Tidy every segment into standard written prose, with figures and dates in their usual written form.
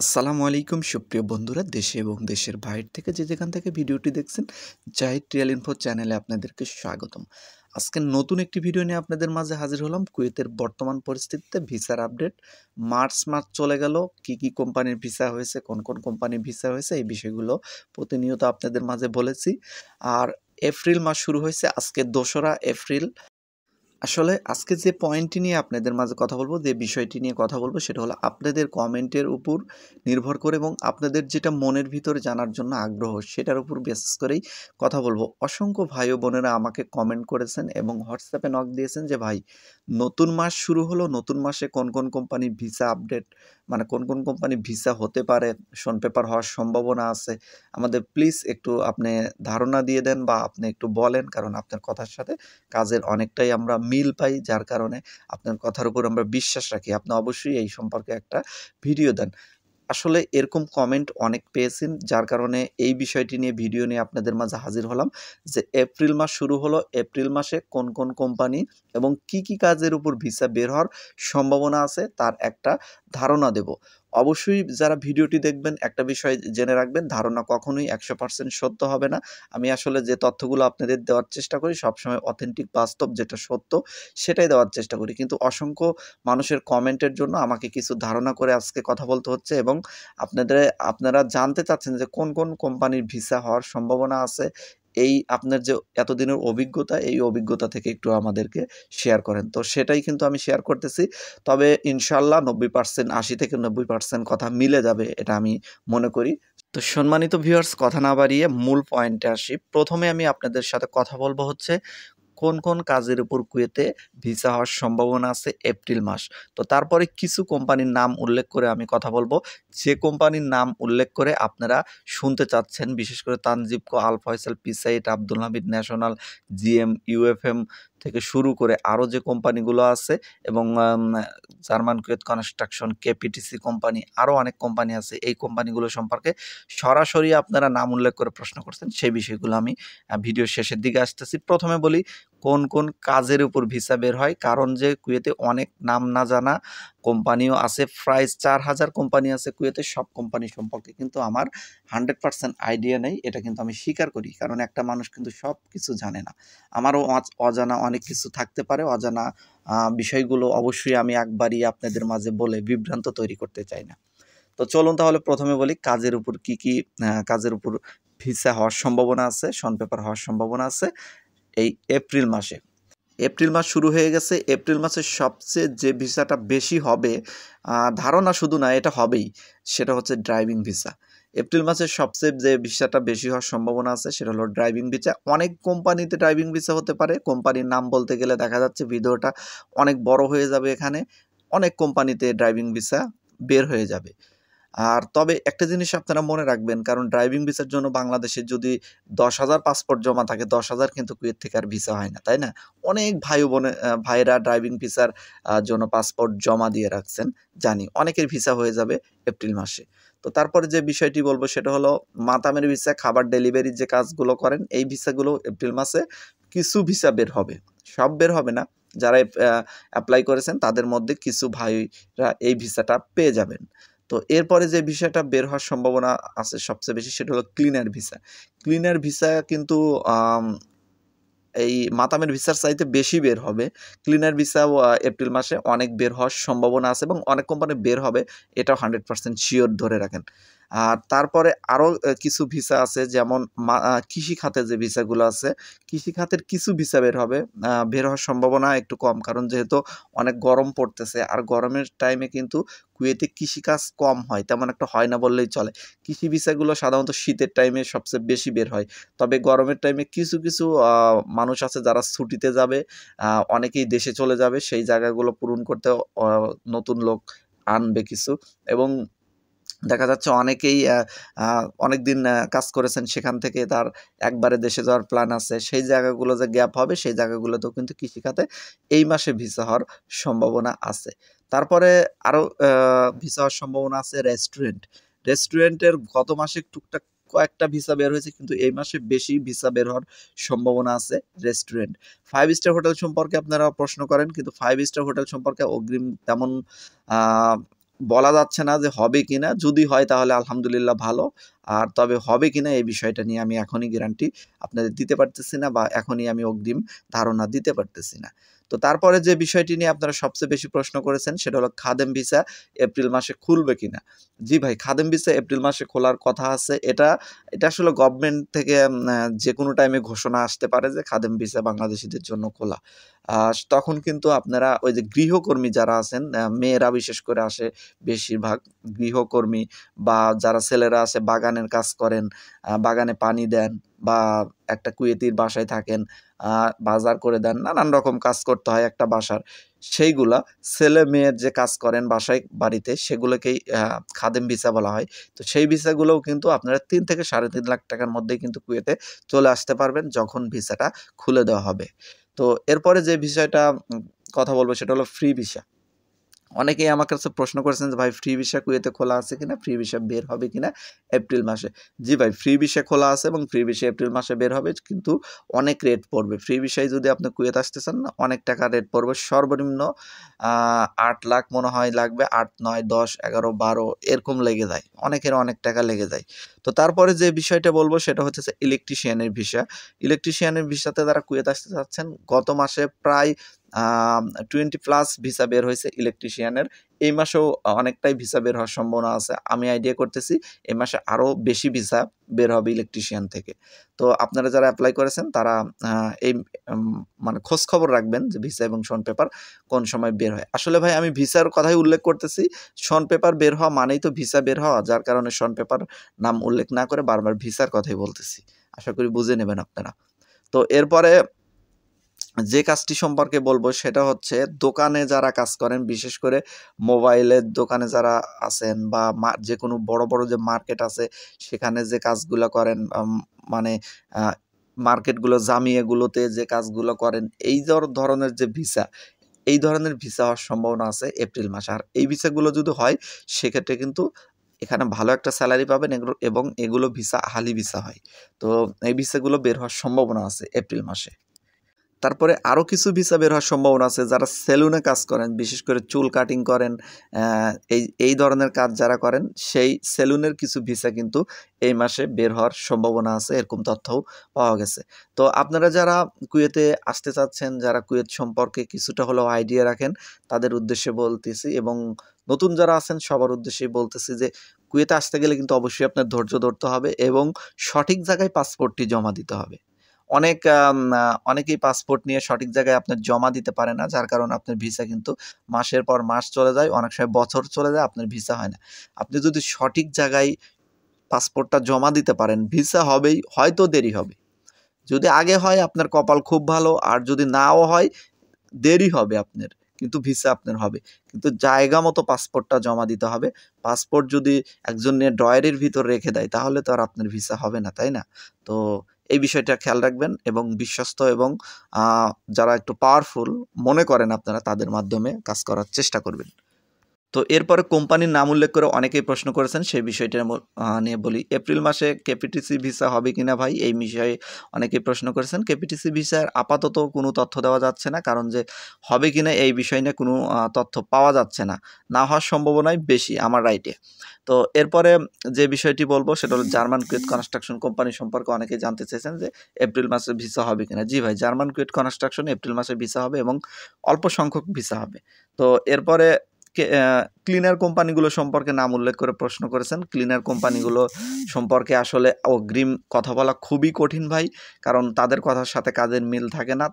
আসসালামু আলাইকুম সুপ্রিয় বন্ধুরা, দেশে এবং দেশের বাইরে থেকে যে যেখান থেকে ভিডিওটি দেখছেন, জাহিদ ট্রিয়াল ইনফো চ্যানেলে আপনাদেরকে স্বাগতম। আজকে নতুন একটি ভিডিও নিয়ে আপনাদের মাঝে হাজির হলাম। কুয়েতের বর্তমান পরিস্থিতিতে ভিসার আপডেট। মার্চ মাস চলে গেল, কি কি কোম্পানির ভিসা হয়েছে, কোন কোন কোম্পানির ভিসা হয়েছে, এই বিষয়গুলো প্রতিনিয়ত আপনাদের মাঝে বলেছি। আর এপ্রিল মাস শুরু হয়েছে, আজকে 2রা এপ্রিল। আসলে আজকে যে পয়েন্টটি নিয়ে আপনাদের মাঝে কথা বলবো, যে বিষয়টি নিয়ে কথা বলবো, সেটা হলো আপনাদের কমেন্টের উপর নির্ভর করে এবং আপনাদের যেটা মনের ভিতরে জানার জন্য আগ্রহ, সেটার উপর বেসিস করেই কথা বলবো। অসংখ্য ভাই ও বোনেরা আমাকে কমেন্ট করেছেন এবং হোয়াটসঅ্যাপে নক দিয়েছেন যে ভাই, নতুন মাস শুরু হলো, নতুন মাসে কোন কোন কোম্পানির ভিসা আপডেট, মানে কোন কোন কোম্পানির ভিসা হতে পারে, শন পেপার হওয়ার সম্ভাবনা আছে, আমাদের প্লিজ একটু আপনি ধারণা দিয়ে দেন বা আপনি একটু বলেন, কারণ আপনার কথার সাথে কাজের অনেকটাই আমরা মিল পাই, যার কারণে আপনার কথার উপর আমরা বিশ্বাস রাখি। আপনি অবশ্যই এই সম্পর্কে একটা ভিডিও দেন। আসলে এরকম কমেন্ট অনেক পেয়েছেন, যার কারণে এই বিষয়টি নিয়ে ভিডিও নিয়ে আপনাদের মাঝে হাজির হলাম যে এপ্রিল মাস শুরু হলো, এপ্রিল মাসে কোন কোন কোম্পানি এবং কি কি কাজের উপর ভিসা বের হওয়ার সম্ভাবনা আছে তার একটা ধারণা দেব। অবশ্যই যারা ভিডিওটি দেখবেন একটা বিষয় জেনে রাখবেন, ধারণা কখনোই 100% সত্য হবে না। আমি আসলে যে তথ্যগুলো আপনাদের দেওয়ার চেষ্টা করি সবসময় অথেন্টিক, বাস্তব, যেটা সত্য সেটাই দেওয়ার চেষ্টা করি। কিন্তু অসংখ্য মানুষের কমেন্টের জন্য আমাকে কিছু ধারণা করে আজকে কথা বলতে হচ্ছে এবং আপনারা জানতে চাচ্ছেন যে কোন কোন কোম্পানির ভিসা হওয়ার সম্ভাবনা আছে। এই আপনার যে এতদিনের অভিজ্ঞতা, এই অভিজ্ঞতা থেকে একটু আমাদেরকে শেয়ার করেন। তো সেটাই কিন্তু আমি শেয়ার করতেছি। তবে ইনশাআল্লাহ 90%, 80 থেকে 90% কথা মিলে যাবে, এটা আমি মনে করি। তো সম্মানিত ভিউয়ার্স, কথা না বাড়িয়ে মূল পয়েন্টে আসি। প্রথমে আমি আপনাদের সাথে কথা বলবো হচ্ছে কোন কোন কাজের উপর কুয়েতে ভিসা হওয়ার সম্ভাবনা আছে এপ্রিল মাস। তো তারপরে কিছু কোম্পানির নাম উল্লেখ করে আমি কথা বলবো, যে কোম্পানির নাম উল্লেখ করে আপনারা শুনতে চাচ্ছেন, বিশেষ করে তানজিবকো, আল ফয়সাল, পিসাইট, Abdul Hamid National, GM, UFM থেকে শুরু করে আরও যে কোম্পানিগুলো আছে এবং German Kuwait Construction, KPTC company, আরও অনেক কোম্পানি আছে। এই কোম্পানিগুলো সম্পর্কে সরাসরি আপনারা নাম উল্লেখ করে প্রশ্ন করছেন, সেই বিষয়গুলো আমি ভিডিওর শেষের দিকে আসতেছি। প্রথমে বলি কোন কোন কাজের উপর ভিসা বের হয়, কারণ যে কুয়েতে অনেক নাম না জানা কোম্পানিও আছে, প্রায় 4000 কোম্পানি আছে কুয়েতে। সব কোম্পানি সম্পর্কে কিন্তু আমার 100% আইডিয়া নেই, এটা কিন্তু আমি স্বীকার করি, কারণ একটা মানুষ কিন্তু সব কিছু জানে না। আমারও অজানা অনেক কিছু থাকতে পারে। অজানা বিষয়গুলো অবশ্যই আমি একবারই আপনাদের মাঝে বলে বিভ্রান্ত তৈরি করতে চাই না। তো চলুন তাহলে প্রথমে বলি কাজের উপর কি কি কাজের উপর ভিসা হওয়ার সম্ভাবনা আছে, শন পেপার হওয়ার সম্ভাবনা আছে এই এপ্রিল মাসে। এপ্রিল মাস শুরু হয়ে গেছে। এপ্রিল মাসে সবচেয়ে যে ভিসাটা বেশি হবে, ধারণা শুধু না, এটা হবেই, সেটা হচ্ছে ড্রাইভিং ভিসা। এপ্রিল মাসে সবচেয়ে যে ভিসাটা বেশি হওয়ার সম্ভাবনা আছে সেটা হলো ড্রাইভিং ভিসা। অনেক কোম্পানিতে ড্রাইভিং ভিসা হতে পারে। কোম্পানির নাম বলতে গেলে দেখা যাচ্ছে ভিডিওটা অনেক বড় হয়ে যাবে। এখানে অনেক কোম্পানিতে ড্রাইভিং ভিসা বের হয়ে যাবে। আর তবে একটা জিনিস আপনারা মনে রাখবেন, কারণ ড্রাইভিং ভিসার জন্য বাংলাদেশে যদি 10,000 পাসপোর্ট জমা থাকে, 10,000 কিন্তু কুয়েত থেকে আর ভিসা হয় না, তাই না? অনেক ভাই ও ভাইরা ড্রাইভিং ভিসার জন্য পাসপোর্ট জমা দিয়ে রাখছেন, জানি অনেকের ভিসা হয়ে যাবে এপ্রিল মাসে। তো তারপরে যে বিষয়টি বলবো সেটা হলো মাতামের ভিসা, খাবার ডেলিভারির যে কাজগুলো করেন, এই ভিসাগুলো এপ্রিল মাসে কিছু ভিসা বের হবে, সব বের হবে না। যারা অ্যাপ্লাই করেছেন তাদের মধ্যে কিছু ভাইরা এই ভিসাটা পেয়ে যাবেন। তো এরপরে যে ভিসাটা বের হওয়ার সম্ভাবনা আছে সবচেয়ে বেশি, সেটা হলো ক্লিনার ভিসা। ক্লিনার ভিসা কিন্তু এই মাতামের ভিসার চাইতে বেশি বের হবে। ক্লিনার ভিসাও এপ্রিল মাসে অনেক বের হওয়ার সম্ভাবনা আছে এবং অনেক কোম্পানি বের হবে, এটাও 100% শিওর ধরে রাখেন। আর তারপরে আরও কিছু ভিসা আছে, যেমন কৃষি খাতের যে ভিসাগুলো আছে, কৃষি খাতের কিছু ভিসা বের হবে। বের হওয়ার সম্ভাবনা একটু কম, কারণ যেহেতু অনেক গরম পড়তেছে, আর গরমের টাইমে কিন্তু কুয়েতে কৃষিকাজ কম হয়, তেমন একটা হয় না বললেই চলে। কৃষি ভিসাগুলো সাধারণত শীতের টাইমে সবচেয়ে বেশি বের হয়। তবে গরমের টাইমে কিছু কিছু মানুষ আছে যারা ছুটিতে যাবে, অনেকেই দেশে চলে যাবে, সেই জায়গাগুলো পূরণ করতে নতুন লোক আনবে কিছু। এবং দেখা যাচ্ছে অনেকেই অনেকদিন কাজ করেছেন, সেখান থেকে তার একবারে দেশে যাওয়ার প্ল্যান আছে। সেই জায়গাগুলো যে গ্যাপ হবে, সেই জায়গাগুলোতেও কিন্তু কৃষিখাতে এই মাসে ভিসা হওয়ার সম্ভাবনা আছে। তারপরে আরও ভিসা হওয়ার সম্ভাবনা আছে রেস্টুরেন্ট। রেস্টুরেন্টের গত মাসে টুকটাক কয়েকটা ভিসা বের হয়েছে, কিন্তু এই মাসে বেশি ভিসা বের হওয়ার সম্ভাবনা আছে রেস্টুরেন্ট। 5 স্টার হোটেল সম্পর্কে আপনারা প্রশ্ন করেন, কিন্তু 5 স্টার হোটেল সম্পর্কে অগ্রিম তেমন বলা যাচ্ছে না যে হবে কিনা, যদি হয় তাহলে আলহামদুলিল্লাহ ভালো, আর তবে হবে কিনা এই বিষয়টা নিয়ে আমি এখনই গ্যারান্টি আপনাদের দিতে পারতেছি না, বা এখনই আমি অগ্রিম ধারণা দিতে পারতেছি না। তো তারপরে যে বিষয়টি নিয়ে আপনারা সবচেয়ে বেশি প্রশ্ন করেছেন সেটা হলো খাদেম ভিসা এপ্রিল মাসে খুলবে কিনা। জি ভাই, খাদেম ভিসা এপ্রিল মাসে খোলার কথা আছে। এটা আসলে গভর্নমেন্ট থেকে যে কোনো টাইমে ঘোষণা আসতে পারে যে খাদেম ভিসা বাংলাদেশিদের জন্য খোলা। তখন কিন্তু আপনারা ওই যে গৃহকর্মী যারা আছেন, মেয়েরা বিশেষ করে আসে বেশিরভাগ গৃহকর্মী, বা যারা ছেলেরা আছে বাগানের কাজ করেন, বাগানে পানি দেন, বা একটা কুয়েতির বাসায় থাকেন, বাজার করে দেন, নানান রকম কাজ করতে হয় একটা বাসার। সেইগুলা ছেলে মেয়ের যে কাজ করেন বাসায় বাড়িতে সেগুলোকেই খাদেম ভিসা বলা হয়। তো সেই ভিসাগুলোও কিন্তু আপনারা ৩ থেকে ৩.৫ লাখ টাকার মধ্যেই কিন্তু কুয়েতে চলে আসতে পারবেন যখন ভিসাটা খুলে দেওয়া হবে। তো এরপরে যে বিষয়টা কথা বলবো সেটা হলো ফ্রি ভিসা। অনেকেই আমার কাছে প্রশ্ন করেছেন যে ভাই ফ্রি ভিসা কুয়েতে খোলা আছে কিনা, ফ্রি ভিসা বের হবে কিনা এপ্রিল মাসে। জি ভাই, ফ্রি ভিসা খোলা আছে এবং ফ্রি ভিসা এপ্রিল মাসে বের হবে, কিন্তু অনেক রেট পড়বে। ফ্রি ভিসায় যদি আপনি কুয়েত আসতে চান না, অনেক টাকা রেট পড়বে। সর্বনিম্ন ৮ লাখ মনে হয় লাগবে, ৮, ৯, ১০, ১১, ১২ এরকম লেগে যায়, অনেকের অনেক টাকা লেগে যায়। তো তারপরে যে বিষয়টা বলবো সেটা হচ্ছে যে ইলেকট্রিশিয়ানের ভিসা। ইলেকট্রিশিয়ানের ভিসাতে যারা কুয়েত আসতে চাচ্ছেন, গত মাসে প্রায় 20+ ভিসা বের হয়েছে ইলেকট্রিশিয়ানের। এই মাসেও অনেকটাই ভিসা বের হওয়ার সম্ভাবনা আছে। আমি আইডিয়া করতেছি এই মাসে আরও বেশি ভিসা বের হবে ইলেকট্রিশিয়ান থেকে। তো আপনারা যারা এপ্লাই করেছেন তারা এই মানে খোঁজ খবর রাখবেন যে ভিসা এবং শন পেপার কোন সময় বের হয়। আসলে ভাই আমি ভিসার কথাই উল্লেখ করতেছি, শন পেপার বের হওয়া মানেই তো ভিসা বের হওয়া, যার কারণে শন পেপার নাম উল্লেখ না করে বারবার ভিসার কথাই বলতেছি। আশা করি বুঝে নেবেন আপনারা। তো এরপরে যে কাজটি সম্পর্কে বলবো সেটা হচ্ছে দোকানে যারা কাজ করেন, বিশেষ করে মোবাইলের দোকানে যারা আছেন, বা যেকোনো বড় বড় যে মার্কেট আছে সেখানে যে কাজগুলো করেন, মানে মার্কেটগুলো জামিয়াগুলোতে যে কাজগুলো করেন, এই ধরনের যে ভিসা, এই ধরনের ভিসা হওয়ার সম্ভাবনা আছে এপ্রিল মাসে। আর এই ভিসাগুলো যদি হয় সেক্ষেত্রে কিন্তু এখানে ভালো একটা স্যালারি পাবেন, এবং এগুলো ভিসা আহালি ভিসা হয়। তো এই ভিসাগুলো বের হওয়ার সম্ভাবনা আছে এপ্রিল মাসে। তারপরে আরও কিছু ভিসা বের হওয়ার সম্ভাবনা আছে যারা সেলুনে কাজ করেন, বিশেষ করে চুল কাটিং করেন, এই ধরনের কাজ যারা করেন, সেই সেলুনের কিছু ভিসা কিন্তু এই মাসে বের হওয়ার সম্ভাবনা আছে, এরকম তথ্যও পাওয়া গেছে। তো আপনারা যারা কুয়েতে আসতে চাচ্ছেন, যারা কুয়েত সম্পর্কে কিছুটা হলেও আইডিয়া রাখেন, তাদের উদ্দেশ্যে বলতেছি, এবং নতুন যারা আছেন সবার উদ্দেশ্যেই বলতেছি যে কুয়েতে আসতে গেলে কিন্তু অবশ্যই আপনার ধৈর্য ধরতে হবে এবং সঠিক জায়গায় পাসপোর্টটি জমা দিতে হবে। অনেকেই পাসপোর্ট নিয়ে সঠিক জায়গায় আপনার জমা দিতে পারে না, যার কারণে আপনার ভিসা কিন্তু মাসের পর মাস চলে যায়, অনেক সময় বছর চলে যায়, আপনার ভিসা হয় না। আপনি যদি সঠিক জায়গায় পাসপোর্টটা জমা দিতে পারেন, ভিসা হবেই, হয়তো দেরি হবে। যদি আগে হয় আপনার কপাল খুব ভালো, আর যদি নাও হয় দেরি হবে আপনার, কিন্তু ভিসা আপনার হবে। কিন্তু জায়গা মতো পাসপোর্টটা জমা দিতে হবে। পাসপোর্ট যদি একজন নিয়ে ড্রয়ারের ভিতর রেখে দেয় তাহলে তো আর আপনার ভিসা হবে না, তাই না? তো এই বিষয়টা খেয়াল রাখবেন, এবং বিশ্বস্ত এবং যারা একটু পাওয়ারফুল মনে করেন আপনারা, তাদের মাধ্যমে কাজ করার চেষ্টা করবেন। তো এরপরে কোম্পানির নাম উল্লেখ করে অনেকেই প্রশ্ন করেছেন, সেই বিষয়টা নিয়ে বলি। এপ্রিল মাসে কেপিটিসি ভিসা হবে কিনা ভাই, এই বিষয়ে অনেকেই প্রশ্ন করেছেন। কেপিটিসি ভিসার আপাতত কোনো তথ্য দেওয়া যাচ্ছে না, কারণ যে হবে কিনা এই বিষয় নিয়ে কোনো তথ্য পাওয়া যাচ্ছে না, না হওয়ার সম্ভাবনাই বেশি আমার রাইটে। তো এরপরে যে বিষয়টি বলবো সেটা হলো জার্মান কুয়েত কনস্ট্রাকশন কোম্পানি সম্পর্কে অনেকেই জানতে চেয়েছেন যে এপ্রিল মাসে ভিসা হবে কিনা। জি ভাই, জার্মান কুয়েত কনস্ট্রাকশন এপ্রিল মাসে ভিসা হবে, এবং অল্প সংখ্যক ভিসা হবে। তো এরপরে ক্লিনার কোম্পানিগুলো সম্পর্কে নাম উল্লেখ করে প্রশ্ন করেছেন। ক্লিনার কোম্পানিগুলো সম্পর্কে আসলে অগ্রিম কথা বলা খুবই কঠিন ভাই, কারণ তাদের কথার সাথে কাজের মিল থাকে না।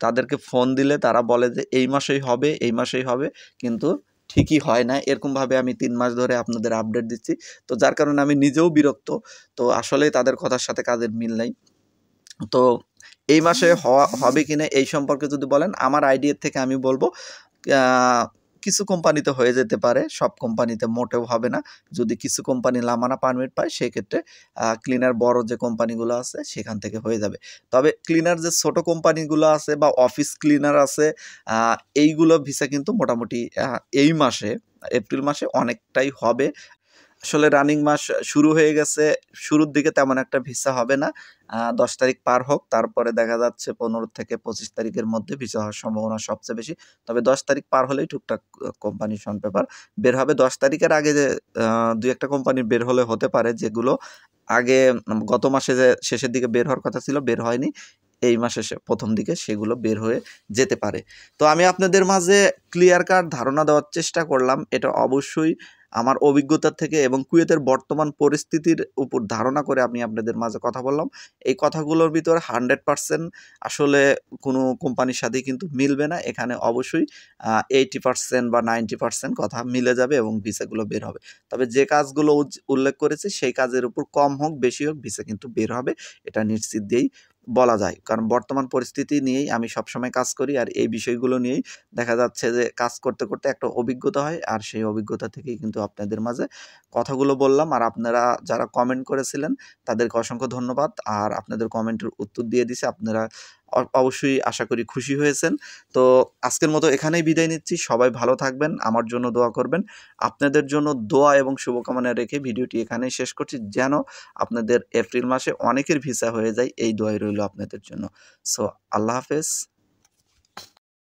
তাদেরকে ফোন দিলে তারা বলে যে এই মাসেই হবে, এই মাসেই হবে, কিন্তু ঠিকই হয় না। এরকমভাবে আমি ৩ মাস ধরে আপনাদের আপডেট দিচ্ছি, তো যার কারণে আমি নিজেও বিরক্ত। তো আসলেই তাদের কথার সাথে কাজের মিল নেই। তো এই মাসে হবে কিনা এই সম্পর্কে যদি বলেন, আমার আইডিয়া থেকে আমি বলবো কিছু কোম্পানিতে হয়ে যেতে পারে, সব কোম্পানিতে মোটেও হবে না। যদি কিছু কোম্পানি লামানা পারমিট পায় সেক্ষেত্রে ক্লিনার বড় যে কোম্পানিগুলো আছে সেখান থেকে হয়ে যাবে। তবে ক্লিনার যে ছোট কোম্পানিগুলো আছে বা অফিস ক্লিনার আছে, এইগুলো ভিসা কিন্তু মোটামুটি এই মাসে এপ্রিল মাসে অনেকটাই হবে। আসলে রানিং মাস শুরু হয়ে গেছে। শুরুর দিকে তেমন একটা ভিসা হবে না। ১০ তারিখ পার হোক, তারপরে দেখা যাচ্ছে ১৫ থেকে ২৫ তারিখের মধ্যে ভিসা হওয়ার সম্ভাবনা সবচেয়ে বেশি। তবে ১০ তারিখ পার হলেই টুকটাক কোম্পানির শন পেপার বের হবে। ১০ তারিখের আগে যে ২-১ টা কোম্পানির বের হলে হতে পারে, যেগুলো আগে গত মাসে যে শেষের দিকে বের হওয়ার কথা ছিল, বের হয়নি। এই মাসে ১ম দিকে সেগুলো বের হয়ে যেতে পারে। তো আমি আপনাদের মাঝে ক্লিয়ার কাট ধারণা দেওয়ার চেষ্টা করলাম। এটা অবশ্যই আমার অভিজ্ঞতা থেকে এবং কুয়েতের বর্তমান পরিস্থিতির উপর ধারণা করে আমি আপনাদের মাঝে কথা বললাম। এই কথাগুলোর ভিতরে 100% আসলে কোনো কোম্পানির সাথেই কিন্তু মিলবে না। এখানে অবশ্যই 80% বা 90% কথা মিলে যাবে এবং ভিসাগুলো বের হবে। তবে যে কাজগুলো উল্লেখ করেছি সেই কাজের উপর কম হোক বেশি হোক ভিসা কিন্তু বের হবে। এটা নিশ্চিত দিয়েই বলা যায়। কারণ বর্তমান পরিস্থিতি নিয়েই আমি সবসময় কাজ করি, আর এই বিষয়গুলো নিয়েই দেখা যাচ্ছে যে কাজ করতে, করতে একটা অভিজ্ঞতা হয়, আর সেই অভিজ্ঞতা থেকেই কিন্তু আপনাদের মাঝে কথাগুলো বললাম। আর আপনারা যারা কমেন্ট করেছিলেন তাদেরকে অসংখ্য ধন্যবাদ। আর আপনাদের কমেন্টের উত্তর দিয়ে দিছি। আপনারা অবশ্যই আশা করি খুশি হয়েছেন। তো আজকের মতো এখানেই বিদায় নিচ্ছি। সবাই ভালো থাকবেন, আমার জন্য দোয়া করবেন। আপনাদের জন্য দোয়া এবং শুভকামনা রেখে ভিডিওটি এখানেই শেষ করছি। যেন আপনাদের এপ্রিল মাসে অনেকের ভিসা হয়ে যায়, এই দোয়াই রইল আপনাদের জন্য। সো আল্লাহ হাফেজ।